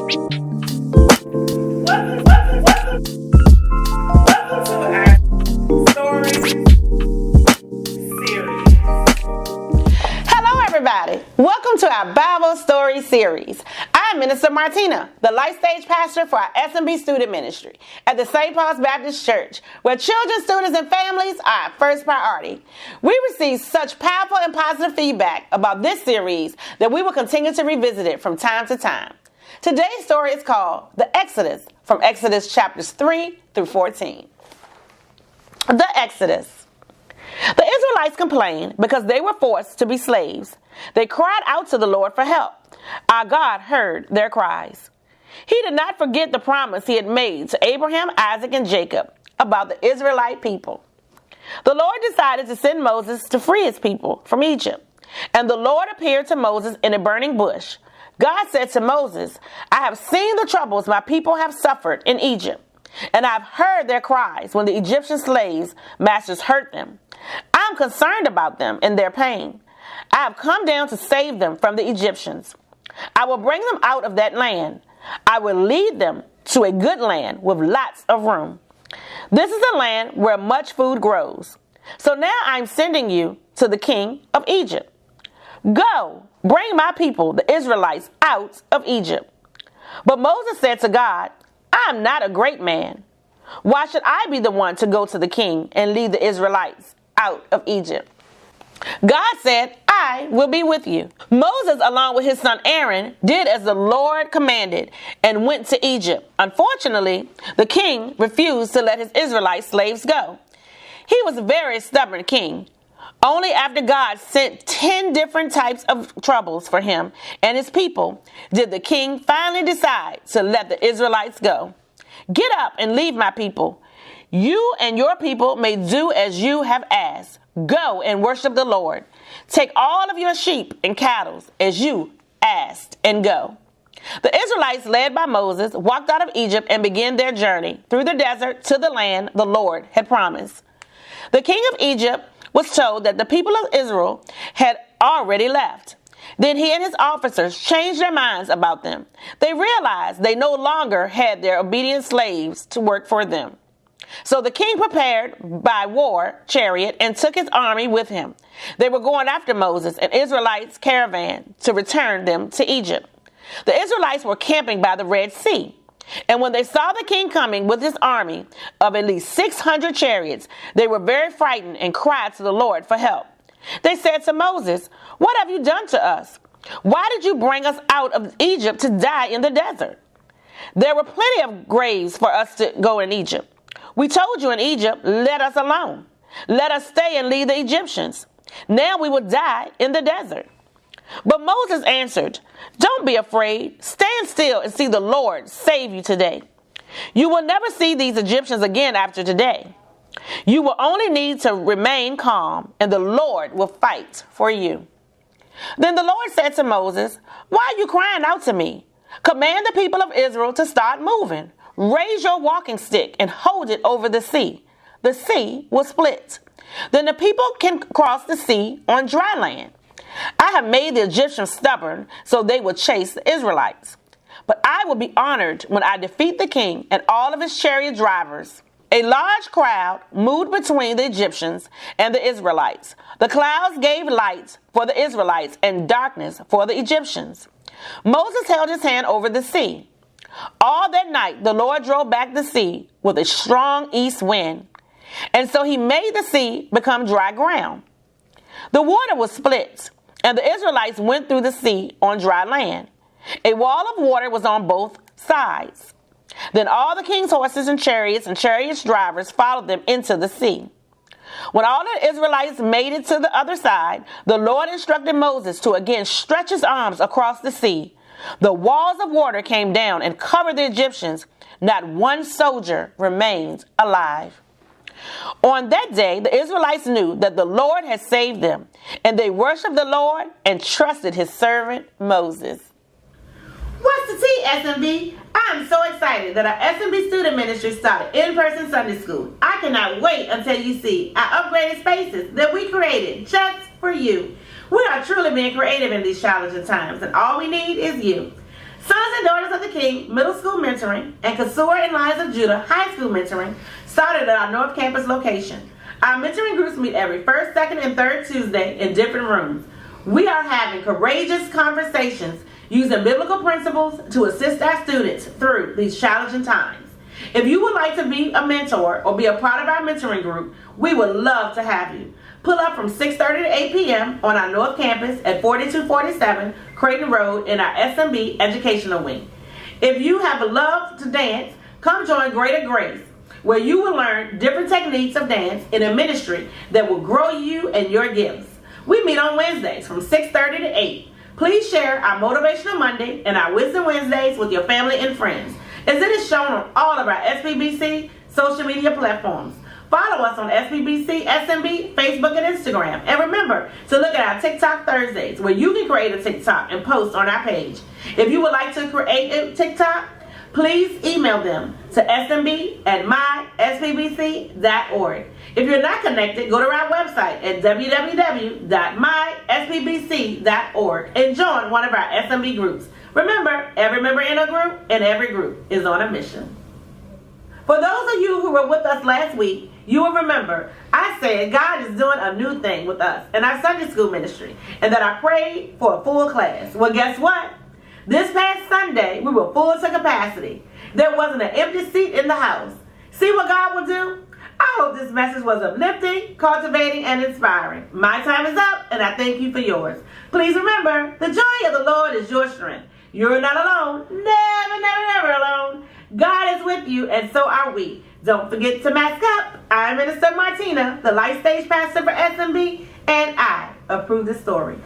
Everybody, welcome to our Bible Story Series. I'm Minister Martina, the Life Stage Pastor for our SMB student ministry at the St. Paul's Baptist Church, where children, students, and families are our first priority. We received such powerful and positive feedback about this series that we will continue to revisit it from time to time. Today's story is called The Exodus, from Exodus chapters 3 through 14. The Exodus. The Israelites complained because they were forced to be slaves. They cried out to the Lord for help. Our God heard their cries. He did not forget the promise he had made to Abraham, Isaac, and Jacob about the Israelite people. The Lord decided to send Moses to free his people from Egypt. And the Lord appeared to Moses in a burning bush. God said to Moses, I have seen the troubles my people have suffered in Egypt, and I've heard their cries when the Egyptian slaves' masters hurt them. I'm concerned about them and their pain. I have come down to save them from the Egyptians. I will bring them out of that land. I will lead them to a good land with lots of room. This is a land where much food grows. So now I'm sending you to the king of Egypt. Go, bring my people, the Israelites, out of Egypt. But Moses said to God, I am not a great man. Why should I be the one to go to the king and lead the Israelites out of Egypt? God said, I will be with you. Moses, along with his son Aaron, did as the Lord commanded and went to Egypt. Unfortunately, the king refused to let his Israelite slaves go. He was a very stubborn king. Only after God sent 10 different types of troubles for him and his people did the king finally decide to let the Israelites go. Get up and leave my people. You and your people may do as you have asked. Go and worship the Lord. Take all of your sheep and cattle as you asked and go. The Israelites, led by Moses, walked out of Egypt and began their journey through the desert to the land the Lord had promised. The king of Egypt was told that the people of Israel had already left. Then he and his officers changed their minds about them. They realized they no longer had their obedient slaves to work for them. So the king prepared by war chariot and took his army with him. They were going after Moses and Israelites' caravan to return them to Egypt. The Israelites were camping by the Red Sea. And when they saw the king coming with his army of at least 600 chariots, they were very frightened and cried to the Lord for help. They said to Moses, what have you done to us? Why did you bring us out of Egypt to die in the desert? There were plenty of graves for us to go in Egypt. We told you in Egypt, let us alone. Let us stay and leave the Egyptians. Now we will die in the desert. But Moses answered, don't be afraid. Stand still and see the Lord save you today. You will never see these Egyptians again after today. You will only need to remain calm, and the Lord will fight for you. Then the Lord said to Moses, why are you crying out to me? Command the people of Israel to start moving. Raise your walking stick and hold it over the sea. The sea will split. Then the people can cross the sea on dry land. I have made the Egyptians stubborn so they will chase the Israelites. But I will be honored when I defeat the king and all of his chariot drivers. A large crowd moved between the Egyptians and the Israelites. The clouds gave light for the Israelites and darkness for the Egyptians. Moses held his hand over the sea. All that night the Lord drove back the sea with a strong east wind, and so he made the sea become dry ground. The water was split, and the Israelites went through the sea on dry land. A wall of water was on both sides. Then all the king's horses and chariots drivers followed them into the sea. When all the Israelites made it to the other side, the Lord instructed Moses to again stretch his arms across the sea. The walls of water came down and covered the Egyptians. Not one soldier remained alive. On that day, the Israelites knew that the Lord had saved them, and they worshiped the Lord and trusted his servant Moses. What's the tea, SMB? I'm so excited that our SMB student ministry started in-person Sunday school. I cannot wait until you see our upgraded spaces that we created just for you. We are truly being creative in these challenging times, and all we need is you. Sons and Daughters of the King Middle School Mentoring and Kasur and Lions of Judah High School Mentoring started at our North Campus location. Our mentoring groups meet every first, second, and third Tuesday in different rooms. We are having courageous conversations using biblical principles to assist our students through these challenging times. If you would like to be a mentor or be a part of our mentoring group, we would love to have you. Pull up from 6:30 to 8 p.m. on our North Campus at 4247 Creighton Road in our SMB Educational Wing. If you have a love to dance, come join Greater Grace, where you will learn different techniques of dance in a ministry that will grow you and your gifts. We meet on Wednesdays from 6:30 to 8. Please share our Motivational Monday and our Wisdom Wednesdays with your family and friends, as it is shown on all of our SBBC social media platforms. Follow us on SBBC, SMB, Facebook, and Instagram. And remember to look at our TikTok Thursdays, where you can create a TikTok and post on our page. If you would like to create a TikTok, please email them to smb@mysbbc.org. If you're not connected, go to our website at www.mysbbc.org and join one of our SMB groups. Remember, every member in a group and every group is on a mission. For those of you who were with us last week, you will remember I said God is doing a new thing with us in our Sunday school ministry, and that I prayed for a full class. Well, guess what? This past Sunday, we were full to capacity. There wasn't an empty seat in the house. See what God will do? I hope this message was uplifting, cultivating, and inspiring. My time is up, and I thank you for yours. Please remember, the joy of the Lord is your strength. You're not alone. Never, never, never alone. God is with you, and so are we. Don't forget to mask up. I'm Minister Martina, the Life Stage Pastor for SMB, and I approve the story.